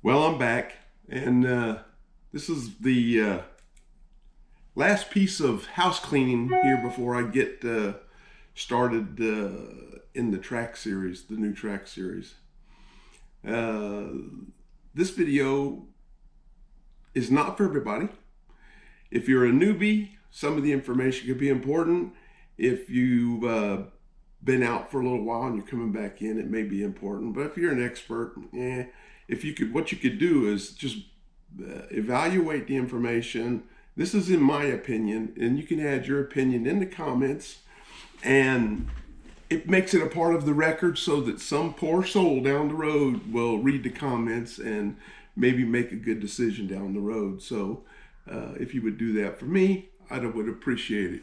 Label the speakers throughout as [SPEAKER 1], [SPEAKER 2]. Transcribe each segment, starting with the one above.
[SPEAKER 1] Well, I'm back, and this is the last piece of house cleaning here before I get started in the track series, the new track series. Uh, this video is not for everybody. If you're a newbie, some of the information could be important. If you've been out for a little while and you're coming back in, it may be important. But if you're an expert, what you could do is just evaluate the information. This is in my opinion, and you can add your opinion in the comments, and it makes it a part of the record so that some poor soul down the road will read the comments and maybe make a good decision down the road. So if you would do that for me, I would appreciate it.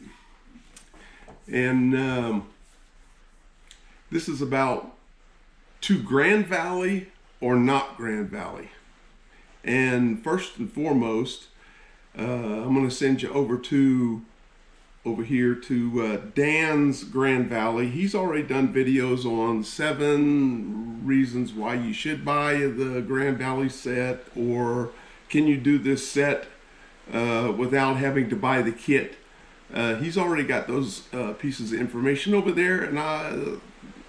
[SPEAKER 1] And this is about to Grand Valley or not Grand Valley. And first and foremost, I'm going to send you over here to Dan's Grand Valley. He's already done videos on 7 reasons why you should buy the Grand Valley set, or can you do this set without having to buy the kit. He's already got those pieces of information over there, and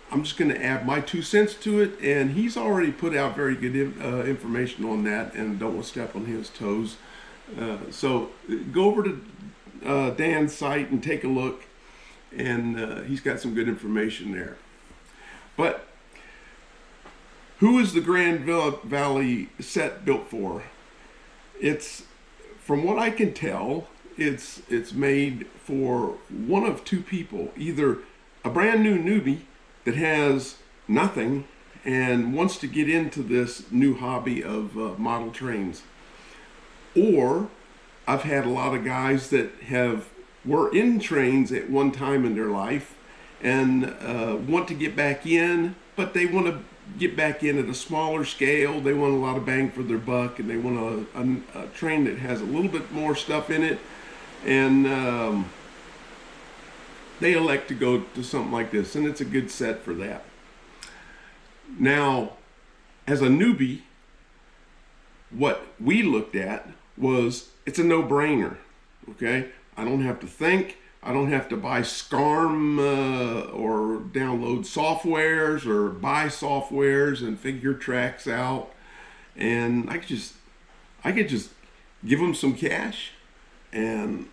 [SPEAKER 1] I'm just going to add my 2 cents to it, and he's already put out very good information on that, and don't want to step on his toes. So go over to Dan's site and take a look, and he's got some good information there. But who is the Grand Valley set built for? It's, from what I can tell, it's made for one of 2 people, either a brand new newbie that has nothing and wants to get into this new hobby of model trains, or I've had a lot of guys that were in trains at one time in their life and want to get back in, but they want to get back in at a smaller scale. They want a lot of bang for their buck, and they want a train that has a little bit more stuff in it, and they elect to go to something like this, and it's a good set for that. Now, as a newbie, what we looked at was, it's a no-brainer, okay? I don't have to think. I don't have to buy SCARM or download softwares or buy softwares and figure tracks out. And I could just give them some cash, and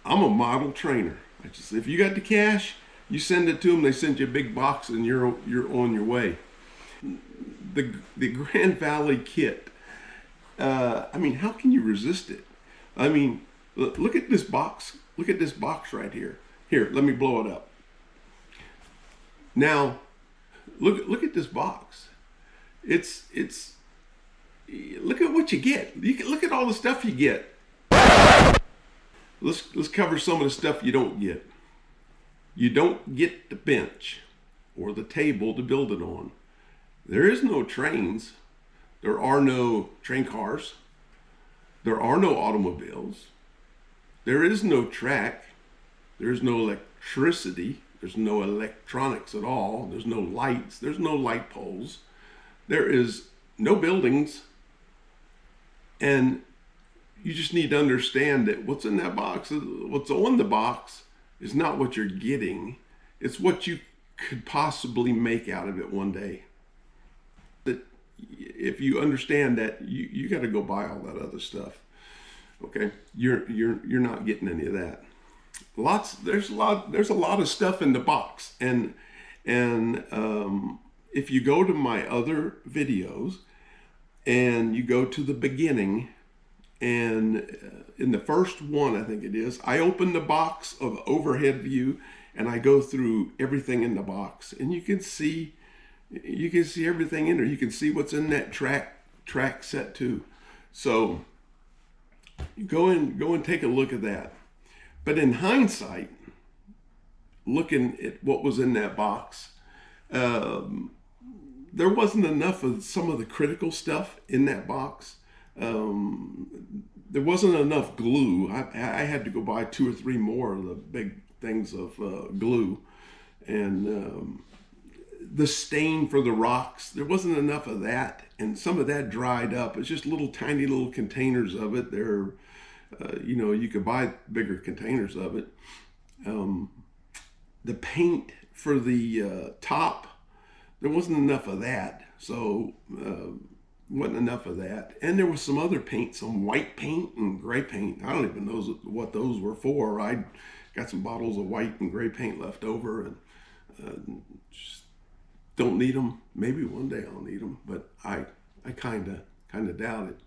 [SPEAKER 1] I'm a model trainer. If you got the cash, you send it to them. They send you a big box, and you're on your way. The Grand Valley kit. I mean, how can you resist it? I mean, look at this box. Look at this box right here. Here, let me blow it up. Now, look at this box. It's look at what you get. Look at all the stuff you get. Let's cover some of the stuff you don't get. You don't get the bench or the table to build it on. There is no trains. There are no train cars. There are no automobiles. There is no track. There's no electricity. There's no electronics at all. There's no lights. There's no light poles. There is no buildings. And you just need to understand that what's in that box, what's on the box, is not what you're getting. It's what you could possibly make out of it one day. That if you understand that, you got to go buy all that other stuff. Okay, you're not getting any of that. There's a lot of stuff in the box, and if you go to my other videos and you go to the beginning, and in the first one, I think it is, I open the box of overhead view and I go through everything in the box, and you can see everything in there. You can see what's in that track set too. So go and take a look at that. But in hindsight, looking at what was in that box, there wasn't enough of some of the critical stuff in that box. There wasn't enough glue. I had to go buy 2 or 3 more of the big things of glue, and the stain for the rocks. There wasn't enough of that, and some of that dried up. It's just little tiny little containers of it. They're, you know, you could buy bigger containers of it. The paint for the top, there wasn't enough of that, so wasn't enough of that. And there was some other paint, some white paint and gray paint. I don't even know what those were for. I got some bottles of white and gray paint left over, and just don't need them. Maybe one day I'll need them, but I kind of doubt it.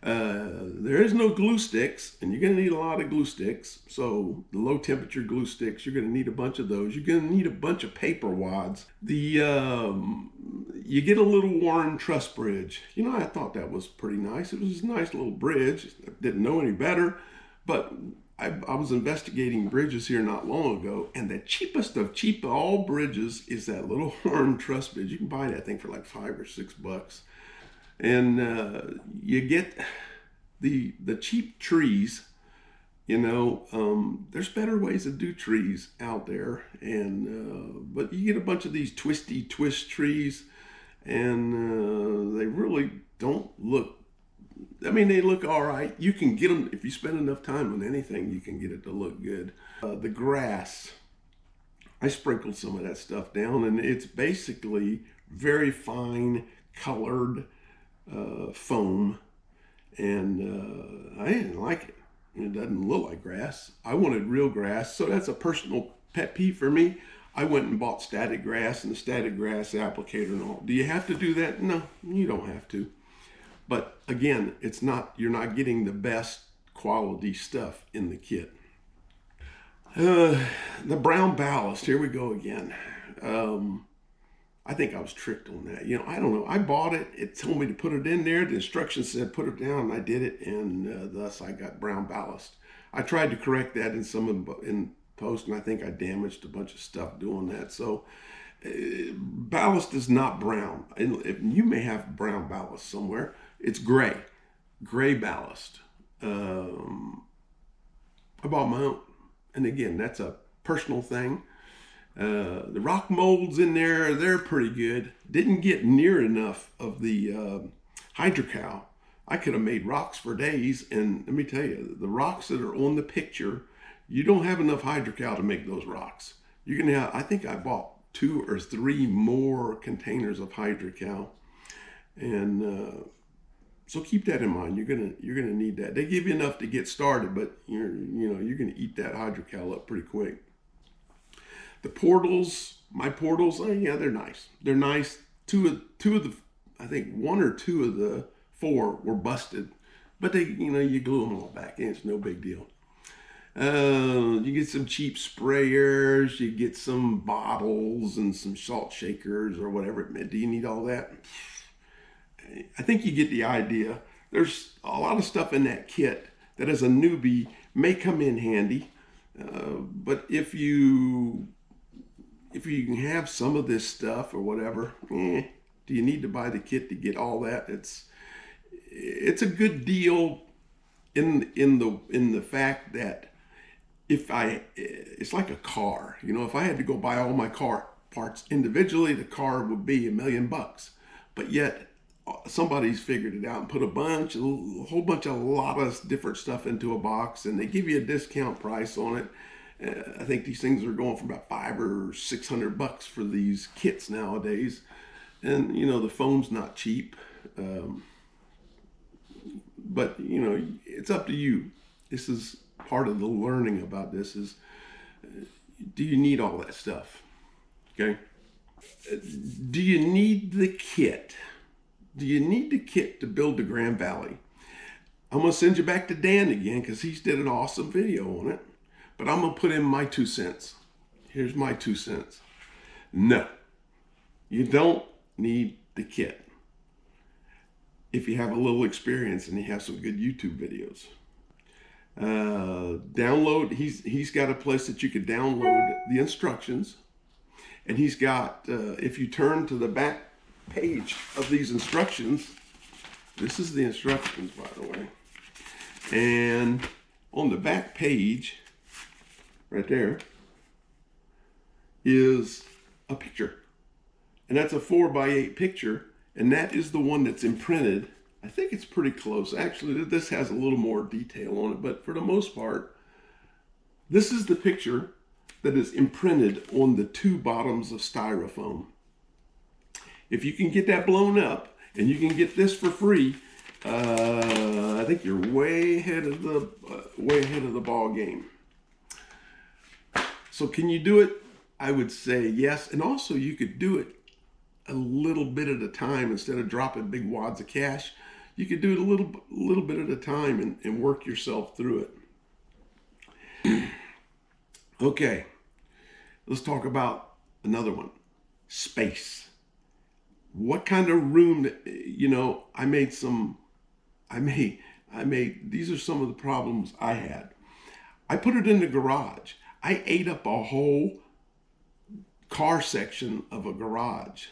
[SPEAKER 1] There is no glue sticks, and you're going to need a lot of glue sticks. So the low temperature glue sticks, you're going to need a bunch of those. You're going to need a bunch of paper wads. You get a little worn truss bridge. You know, I thought that was pretty nice. It was a nice little bridge. I didn't know any better, but I was investigating bridges here not long ago, and the cheapest of cheap of all bridges is that little worn truss bridge. You can buy that thing for like $5 or $6. And you get the cheap trees, you know. There's better ways to do trees out there, and but you get a bunch of these twisty twist trees, and they really don't look, I mean, they look all right. You can get them, if you spend enough time on anything, you can get it to look good. The grass, I sprinkled some of that stuff down, and it's basically very fine colored foam, and I didn't like it. It doesn't look like grass. I wanted real grass, so that's a personal pet peeve for me. I went and bought static grass and the static grass applicator and all. Do you have to do that? No, you don't have to. But again, it's not, you're not getting the best quality stuff in the kit. The brown ballast, here we go again. I think I was tricked on that. You know, I don't know. I bought it. It told me to put it in there. The instructions said put it down, and I did it, and thus I got brown ballast. I tried to correct that in post, and I think I damaged a bunch of stuff doing that. So ballast is not brown. And if you may have brown ballast somewhere, it's gray ballast. I bought my own, and again, that's a personal thing. The rock molds in there, they're pretty good. Didn't get near enough of the hydrocal. I could have made rocks for days, and let me tell you, the rocks that are on the picture, you don't have enough hydrocal to make those rocks. You're gonna have, I think I bought 2 or 3 more containers of hydrocal, and so keep that in mind. You're gonna need that. They give you enough to get started, but you're gonna eat that hydrocal up pretty quick. The portals, my portals, yeah, they're nice. They're nice. Two of the, I think 1 or 2 of the 4 were busted, but they, you glue them all back in. It's no big deal. You get some cheap sprayers, you get some bottles and some salt shakers or whatever it meant. Do you need all that? I think you get the idea. There's a lot of stuff in that kit that as a newbie may come in handy, but if you can have some of this stuff or whatever, do you need to buy the kit to get all that? It's a good deal in the fact that it's like a car. If I had to go buy all my car parts individually, the car would be $1 million. But yet somebody's figured it out and put a whole bunch of a lot of different stuff into a box, and they give you a discount price on it. I think these things are going for about $500 or $600 for these kits nowadays, and the foam's not cheap. But it's up to you. This is part of the learning about this is, do you need all that stuff? Okay. Do you need the kit? Do you need the kit to build the Grand Valley? I'm going to send you back to Dan again because he's did an awesome video on it. But I'm going to put in my 2 cents. Here's my 2 cents. No, you don't need the kit. If you have a little experience and you have some good YouTube videos. Download, he's got a place that you could download the instructions. And he's got, if you turn to the back page of these instructions, this is the instructions, by the way. And on the back page, right there, is a picture. and that's a 4x8 picture, and that is the one that's imprinted. I think it's pretty close. Actually, this has a little more detail on it, but for the most part, this is the picture that is imprinted on the two bottoms of styrofoam. If you can get that blown up and you can get this for free, I think you're way ahead of the ball game. So can you do it? I would say yes, and also you could do it a little bit at a time instead of dropping big wads of cash. You could do it a little bit at a time and work yourself through it. Okay, let's talk about another one. Space. What kind of room, I made, these are some of the problems I had. I put it in the garage. I ate up a whole car section of a garage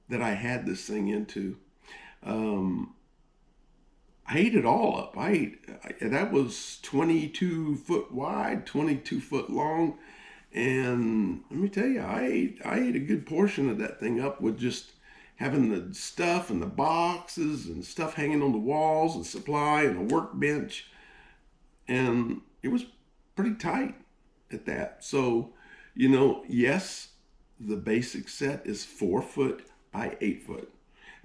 [SPEAKER 1] that I had this thing into. I ate it all up. That was 22 foot wide, 22 foot long. And let me tell you, I ate a good portion of that thing up with just having the stuff and the boxes and stuff hanging on the walls and supply and a workbench. And it was pretty tight at that. So, yes, the basic set is 4 foot by 8 foot.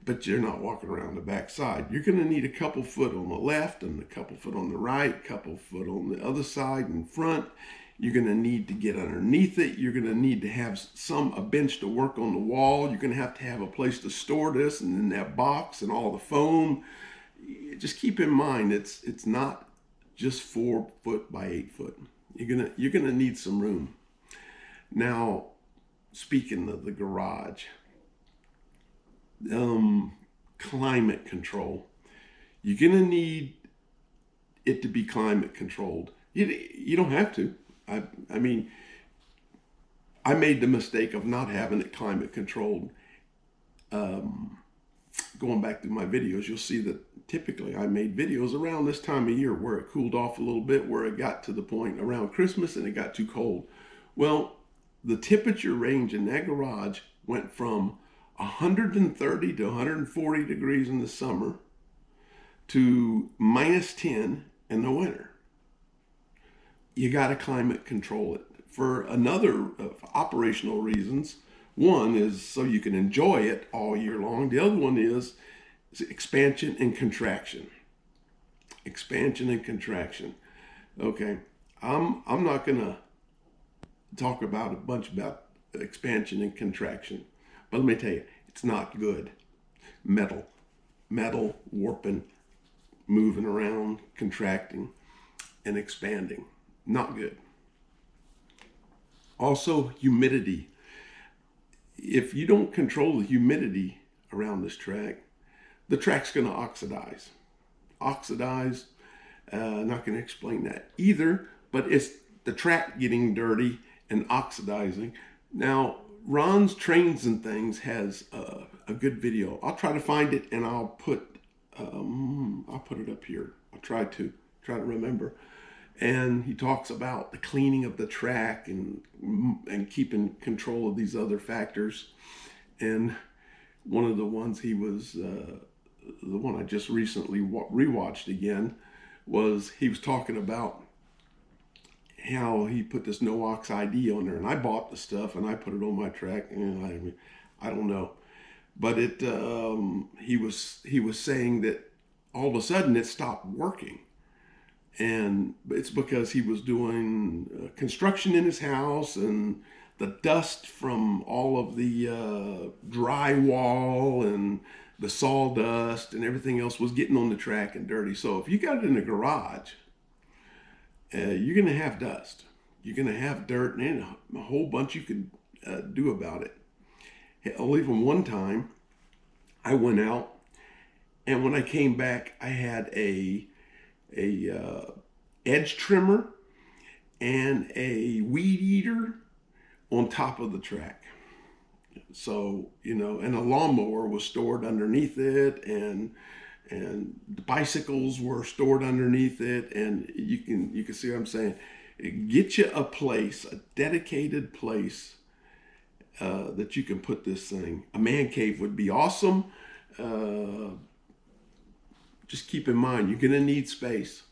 [SPEAKER 1] But you're not walking around the back side. You're going to need a couple foot on the left and a couple foot on the right, a couple foot on the other side and front. You're going to need to get underneath it. You're going to need to have a bench to work on the wall. You're going to have a place to store this, and in that box and all the foam. Just keep in mind, it's not just 4 foot by 8 foot. You're gonna need some room. Now, speaking of the garage, climate control. You're gonna need it to be climate controlled. You don't have to. I mean, I made the mistake of not having it climate controlled. Going back through my videos, you'll see that typically I made videos around this time of year where it cooled off a little bit, where it got to the point around Christmas and it got too cold. Well, the temperature range in that garage went from 130 to 140 degrees in the summer to -10 in the winter. You got to climate control it for another operational reasons. One is so you can enjoy it all year long. The other one is expansion and contraction. Expansion and contraction. Okay, I'm not gonna talk about a bunch about expansion and contraction, but let me tell you, it's not good. Metal warping, moving around, contracting, and expanding. Not good. Also, humidity. If you don't control the humidity around this track, the track's going to oxidize. Not going to explain that either, but it's the track getting dirty and oxidizing. Now, Ron's Trains and Things has a good video. I'll try to find it and I'll put it up here. I'll try to remember. And he talks about the cleaning of the track and keeping control of these other factors. And one of the ones the one I just recently rewatched again, was he was talking about how he put this no-ox ID on there. And I bought the stuff and I put it on my track. And I don't know. But he was saying that all of a sudden it stopped working. And it's because he was doing construction in his house, and the dust from all of the drywall and the sawdust and everything else was getting on the track and dirty. So if you got it in a garage, you're going to have dust. You're going to have dirt and a whole bunch you could do about it. Hell, even one time I went out, and when I came back, I had a edge trimmer and a weed eater on top of the track. So, and a lawnmower was stored underneath it, and the bicycles were stored underneath it. And you can see what I'm saying. Get you a place, a dedicated place, that you can put this thing. A man cave would be awesome. Just keep in mind, you're going to need space.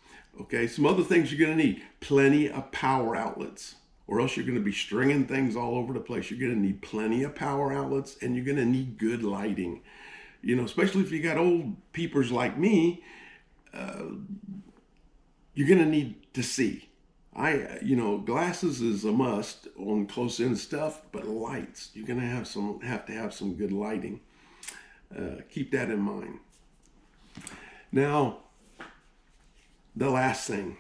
[SPEAKER 1] Okay, some other things you're going to need. Plenty of power outlets, or else you're going to be stringing things all over the place. You're going to need plenty of power outlets, and you're going to need good lighting. You know, especially if you got old peepers like me, you're going to need to see. Glasses is a must on close in stuff, but lights, you're going to have to have some good lighting. Keep that in mind. Now, the last thing,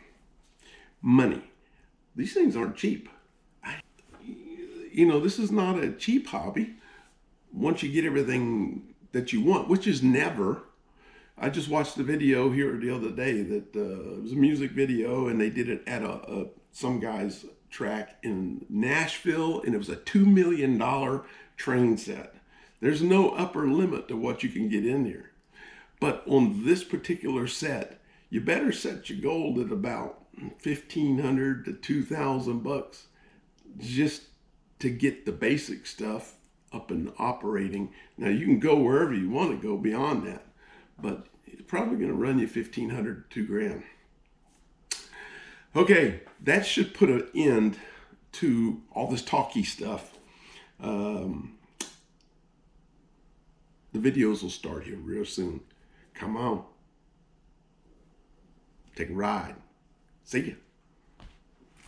[SPEAKER 1] money. These things aren't cheap. This is not a cheap hobby. Once you get everything that you want, which is never. I just watched a video here the other day that it was a music video, and they did it at some guy's track in Nashville, and it was a $2 million train set. There's no upper limit to what you can get in there. But on this particular set, you better set your goal at about $1,500 to $2,000 just to get the basic stuff up and operating. Now you can go wherever you want to go beyond that, but it's probably going to run you $1,500 to $2,000. Okay, that should put an end to all this talky stuff. The videos will start here real soon. Come on. Take a ride. See ya.